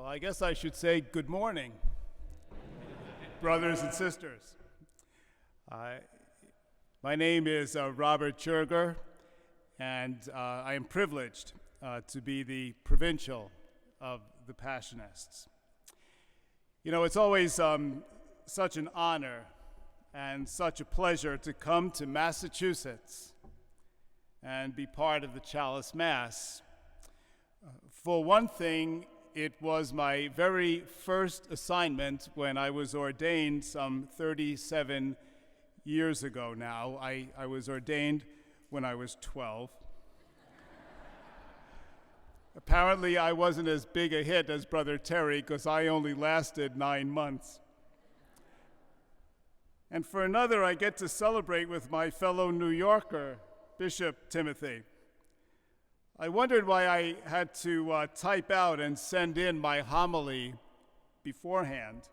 I guess I should say good morning, brothers and sisters. My name is Robert Joerger, and I am privileged to be the Provincial of the Passionists. You know, it's always such an honor and such a pleasure to come to Massachusetts and be part of the Chalice Mass. For one thing, it was my very first assignment when I was ordained some 37 years ago now. I was ordained when I was 12. Apparently, I wasn't as big a hit as Brother Terry because I only lasted 9 months. And for another, I get to celebrate with my fellow New Yorker, Bishop Timothy. I wondered why I had to type out and send in my homily beforehand.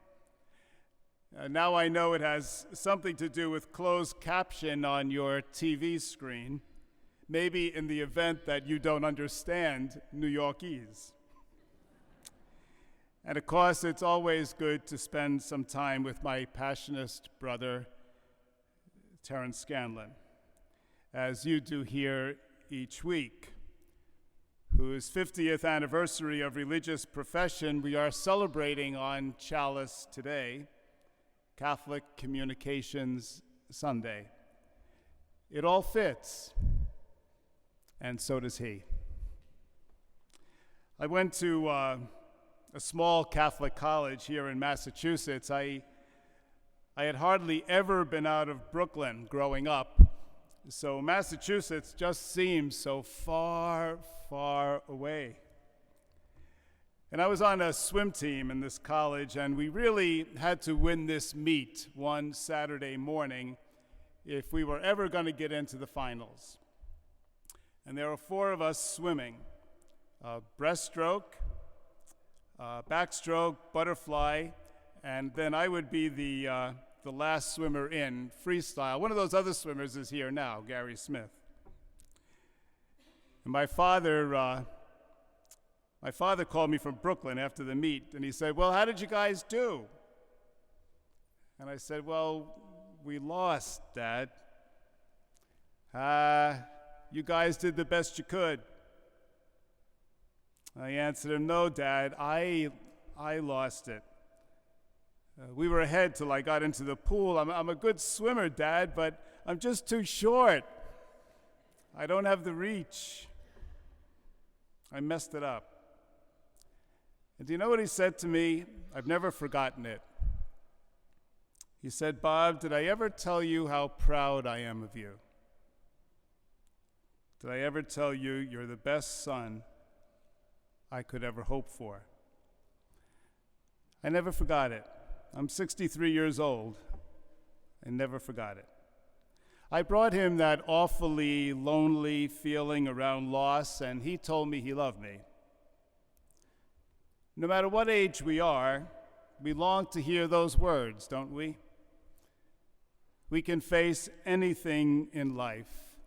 Now I know it has something to do with closed caption on your TV screen, maybe in the event that you don't understand New Yorkese. And of course, it's always good to spend some time with my Passionist brother, Terence Scanlon, as you do here each week, whose 50th anniversary of religious profession we are celebrating on Chalice today, Catholic Communications Sunday. It all fits, and so does he. I went to a small Catholic college here in Massachusetts. I had hardly ever been out of Brooklyn growing up, so Massachusetts just seems so far, far away. And I was on a swim team in this college, and we really had to win this meet one Saturday morning if we were ever going to get into the finals. And there were 4 of us swimming: breaststroke, backstroke, butterfly, and then I would be the last swimmer in, freestyle. One of those other swimmers is here now, Gary Smith. And my father called me from Brooklyn after the meet, and he said, "Well, how did you guys do?" And I said, "Well, we lost, Dad." You guys did the best you could." I answered him, "No, Dad, I lost it. We were ahead till I got into the pool. I'm a good swimmer, Dad, but I'm just too short. I don't have the reach. I messed it up." And do you know what he said to me? I've never forgotten it. He said, "Bob, did I ever tell you how proud I am of you? Did I ever tell you you're the best son I could ever hope for?" I never forgot it. I'm 63 years old. I never forgot it. I brought him that awfully lonely feeling around loss, and he told me he loved me. No matter what age we are, we long to hear those words, don't we? We can face anything in life,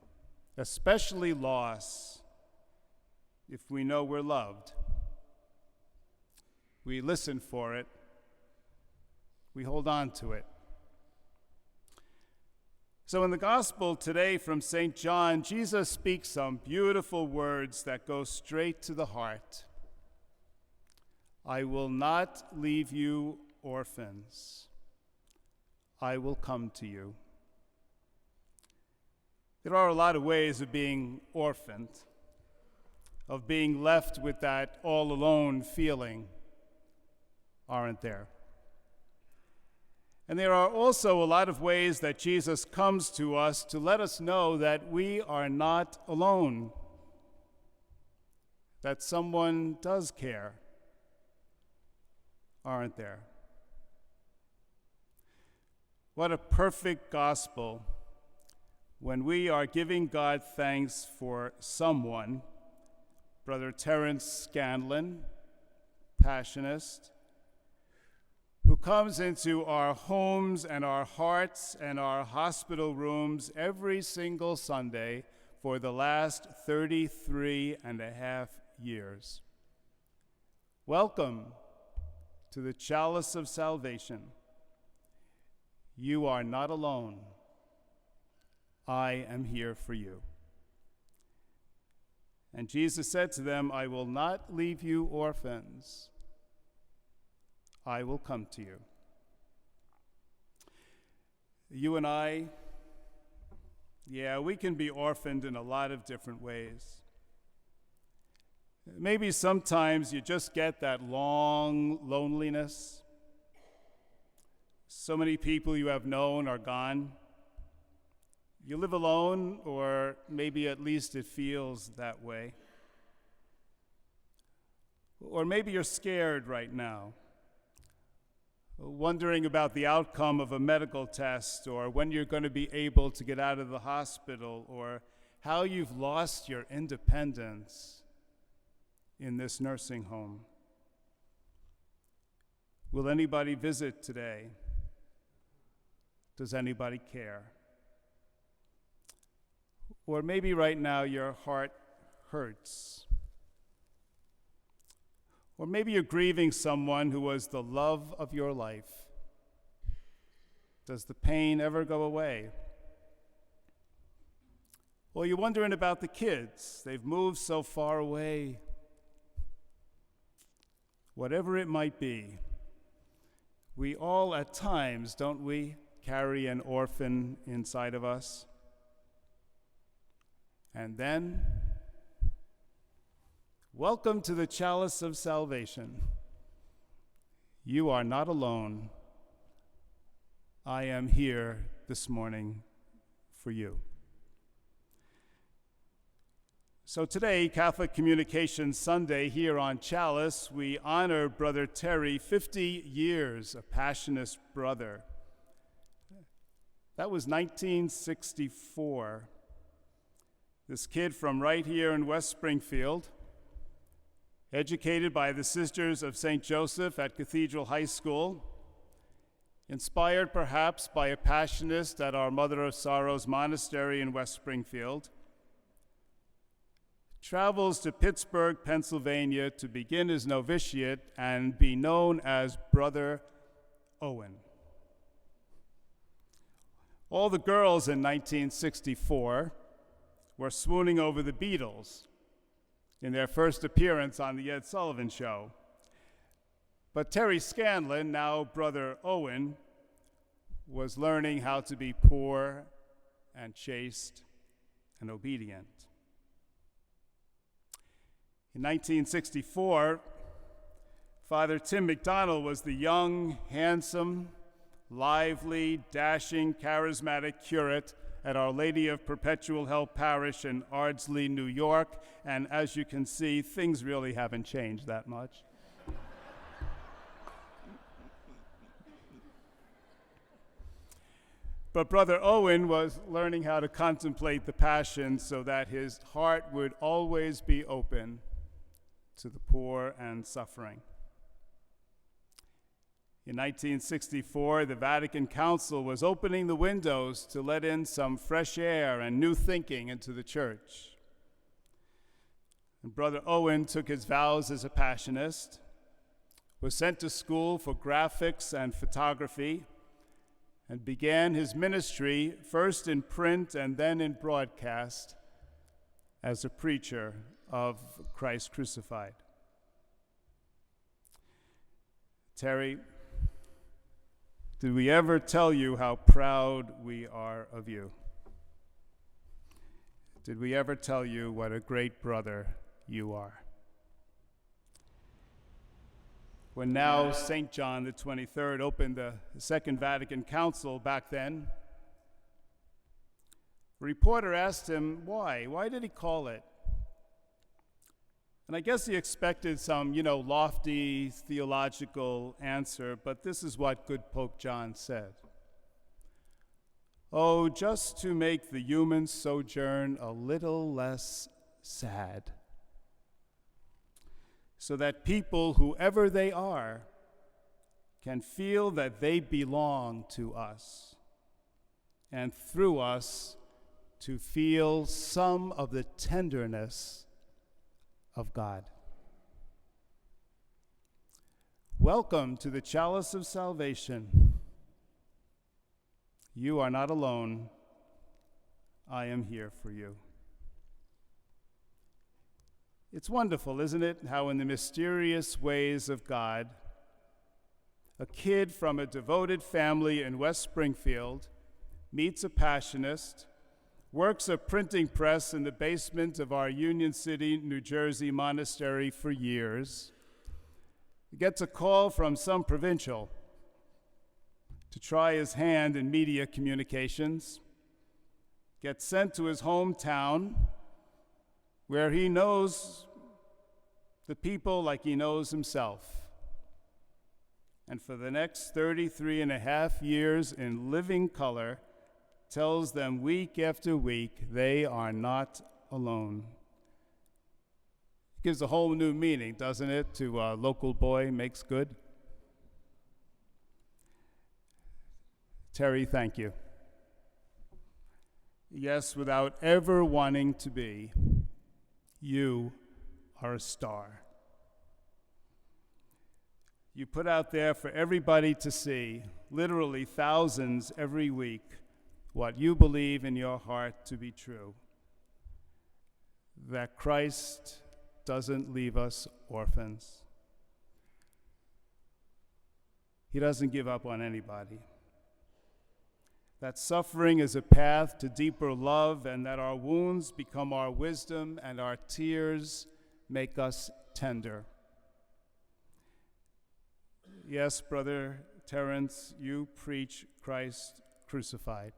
especially loss, if we know we're loved. We listen for it. We hold on to it. So in the gospel today from St. John, Jesus speaks some beautiful words that go straight to the heart. "I will not leave you orphans. I will come to you." There are a lot of ways of being orphaned, of being left with that all-alone feeling, aren't there? And there are also a lot of ways that Jesus comes to us to let us know that we are not alone, that someone does care, aren't there? What a perfect gospel when we are giving God thanks for someone, Brother Terrence Scanlon, Passionist, who comes into our homes and our hearts and our hospital rooms every single Sunday for the last 33 and a half years. Welcome, to the chalice of salvation. You are not alone. I am here for you. And Jesus said to them, I will not leave you orphans. I will come to you. You and I, we can be orphaned in a lot of different ways. Maybe sometimes you just get that long loneliness. So many people you have known are gone. You live alone, or maybe at least it feels that way. Or maybe you're scared right now, wondering about the outcome of a medical test, or when you're going to be able to get out of the hospital, or how you've lost your independence in this nursing home. Will anybody visit today? Does anybody care? Or maybe right now your heart hurts. Or maybe you're grieving someone who was the love of your life. Does the pain ever go away? Or you're wondering about the kids. They've moved so far away. Whatever it might be, we all at times, don't we, carry an orphan inside of us? And then, welcome to the chalice of salvation. You are not alone. I am here this morning for you. So today, Catholic Communication Sunday, here on Chalice, we honor Brother Terry, 50 years, a Passionist brother. That was 1964. This kid from right here in West Springfield, educated by the Sisters of St. Joseph at Cathedral High School, inspired perhaps by a Passionist at our Mother of Sorrows Monastery in West Springfield, travels to Pittsburgh, Pennsylvania to begin his novitiate and be known as Brother Owen. All the girls in 1964 were swooning over the Beatles in their first appearance on the Ed Sullivan Show. But Terry Scanlon, now Brother Owen, was learning how to be poor and chaste and obedient. In 1964, Father Tim McDonald was the young, handsome, lively, dashing, charismatic curate at Our Lady of Perpetual Help Parish in Ardsley, New York, and as you can see, things really haven't changed that much. But Brother Owen was learning how to contemplate the Passion so that his heart would always be open to the poor and suffering. In 1964, the Vatican Council was opening the windows to let in some fresh air and new thinking into the church. And Brother Owen took his vows as a Passionist, was sent to school for graphics and photography, and began his ministry first in print and then in broadcast as a preacher of Christ crucified. Terry, did we ever tell you how proud we are of you? Did we ever tell you what a great brother you are? When now St. John the 23rd opened the Second Vatican Council back then, a reporter asked him why. Why did he call it? And I guess he expected some, lofty theological answer, but this is what good Pope John said. Oh, just to make the human sojourn a little less sad, so that people, whoever they are, can feel that they belong to us, and through us, to feel some of the tenderness of God. welcome to the Chalice of Salvation. You are not alone. I am here for you. It's wonderful, isn't it, how in the mysterious ways of God, a kid from a devoted family in West Springfield meets a Passionist, works a printing press in the basement of our Union City, New Jersey monastery for years, gets a call from some provincial to try his hand in media communications, gets sent to his hometown where he knows the people like he knows himself. And for the next 33 and a half years in living color, tells them week after week they are not alone. Gives a whole new meaning, doesn't it, to local boy makes good? Terry, thank you. Yes, without ever wanting to be, you are a star. You put out there for everybody to see, literally thousands every week, what you believe in your heart to be true, that Christ doesn't leave us orphans. He doesn't give up on anybody. That suffering is a path to deeper love, and that our wounds become our wisdom and our tears make us tender. Yes, Brother Terrence, you preach Christ crucified.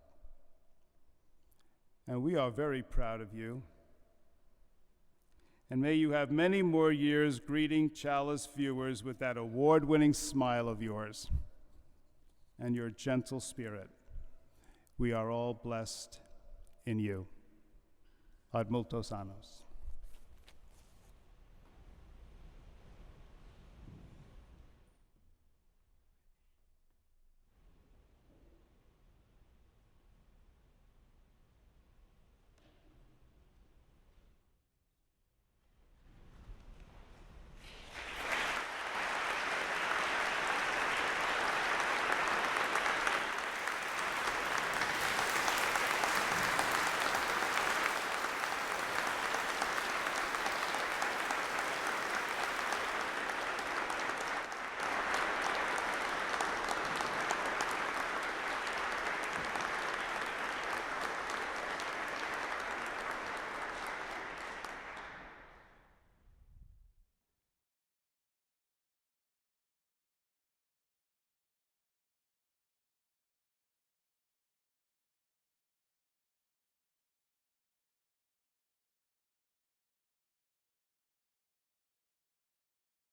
And we are very proud of you. And may you have many more years greeting Chalice viewers with that award-winning smile of yours and your gentle spirit. We are all blessed in you. Ad multos annos.